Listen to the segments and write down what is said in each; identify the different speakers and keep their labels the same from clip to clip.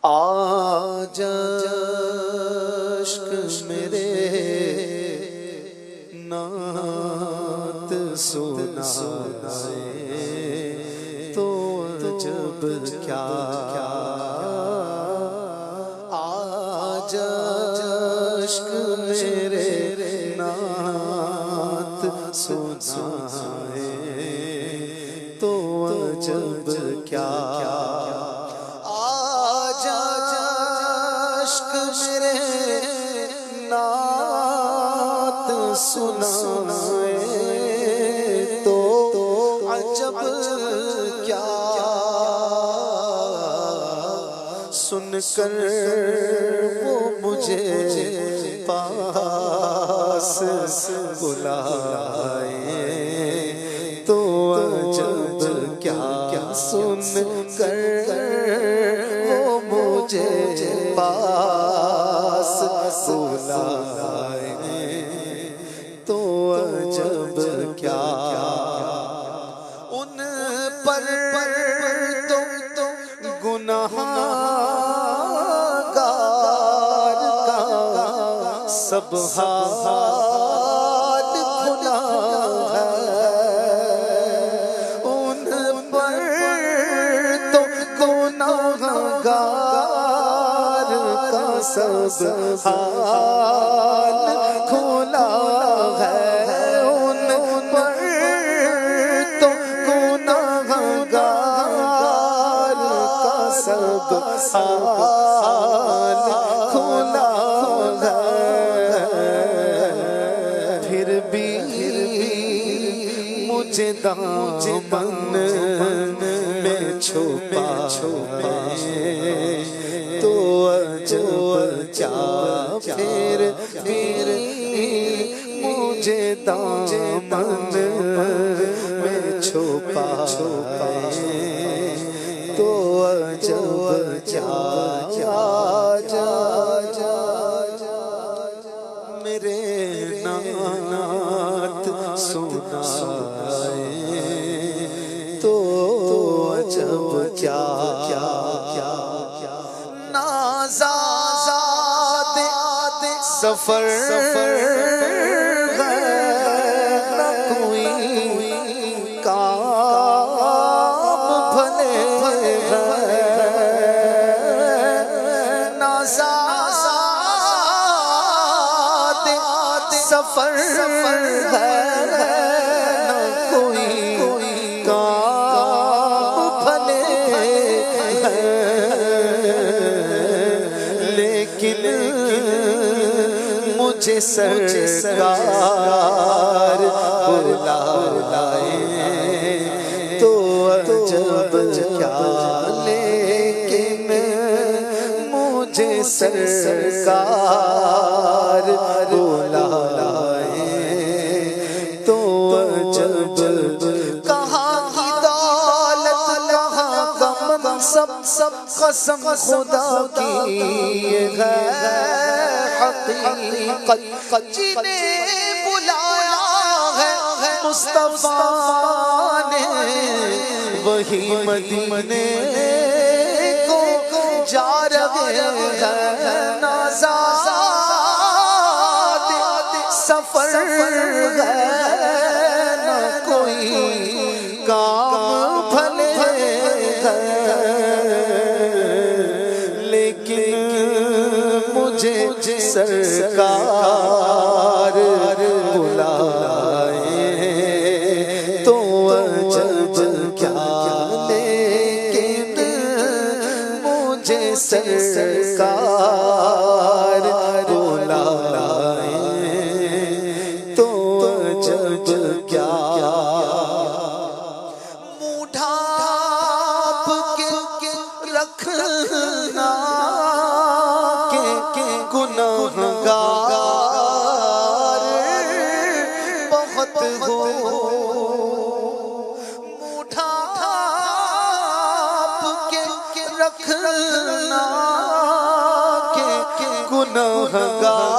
Speaker 1: آج عشق میرے نعت سنائے تو عجب کیا آج عشق میرے نعت سنائے تو عجب کیا آج عشق میرے نعت سنائے تو عجب کیا سن کر وہ مجھے پاس بلائے تو عجب کیا سن کر وہ مجھے پاس بلائے تو عجب کیا ان پر تو گناہگار کا سب حال کھلا ہے ان پر تو گناہگار کا سب حال کھلا ہے ان پر تو گناہگار کا سب حال کھلا ہے پھر بھی مجھے دامن میں چھپا تو عجب کیا پھر مجھے دامن میں چھپا تو عجب کیا میرے نعت سنائے تو عجب کیا نازاد سفر نہ کوئی کام بھلے نازاد سفر ہے نہ کوئی کام بھلے لیکن مجھے سرکار بلائے تو عجب کیا لیکن مجھے سرکار بلائے تو عجب کہاں کی دولت کہاں کا منصب سب قسم خدا کی ہے حقیقت جنہیں بلایا ہے مصطفیٰ نے وہی مدینے کو جا رہے ہیں نازاد سفر ہے نہ کوئی کام بھلے لیکن مجھے سرکار بلائے تو عجب کیا لیکن مجھے سرکار بلائے تو عجب کیا منہ ڈھانپ کے رکھنا گناہگار بہت ہو منہ ڈھانپ کے رکھنا گناہگار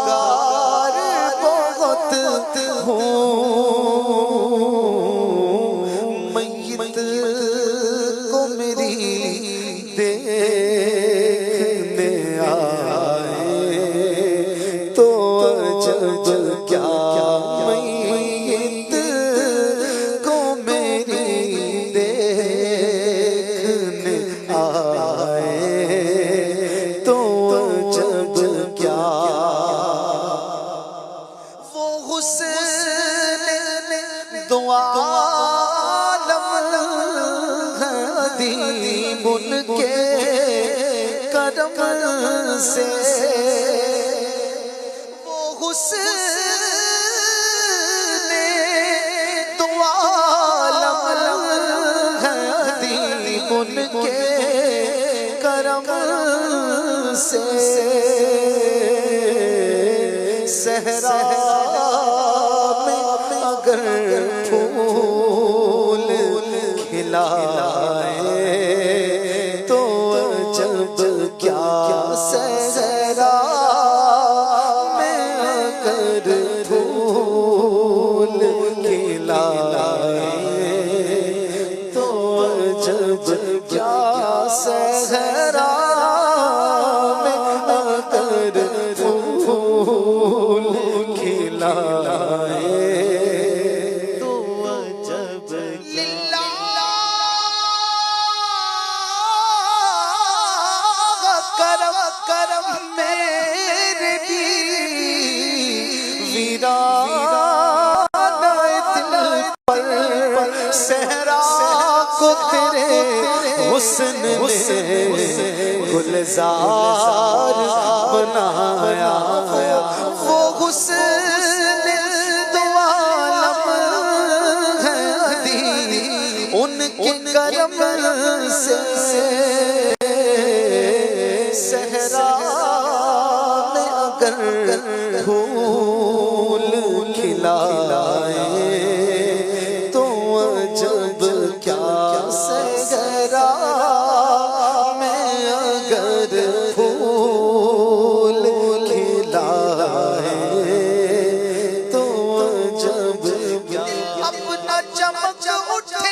Speaker 1: بہت ہو میت کو میری دیکھ کرم سے وہ حسن تو عالم ہے دی ان کے کرم سے صحرا میں اگر پھول کھلائے تو جب کیا صحرا میں اگر پھول کھلائے تو جب کیا صحرا میں اگر پھول کھلائے تو جب کرم کرم میرے ویران دل پر صحرا کو تیرے حسن نے گلزار بنایا وہ حسن تو عالم ہے دی ان کے کرم سے صحرا میں اگر پھول کھلائے تو جب کیا صحرا میں اگر پھول کھلائے تو جب کیا اپنا چمک اٹھے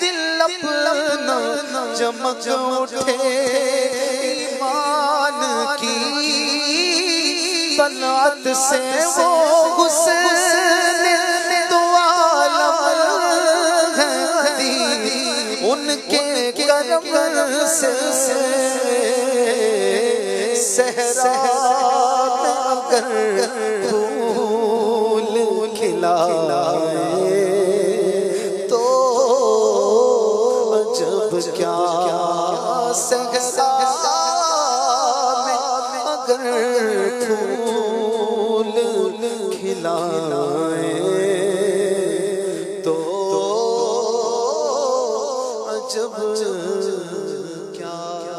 Speaker 1: دل اپنا چمک اٹھے ایمان کی طلعت سے وہ حسن تو عالم ہے دی ان کے کرم سے صحرا میں اگر پھول کھلائے تو جب کیا صحرا میں اگر پھول کھلائے تو جب کیا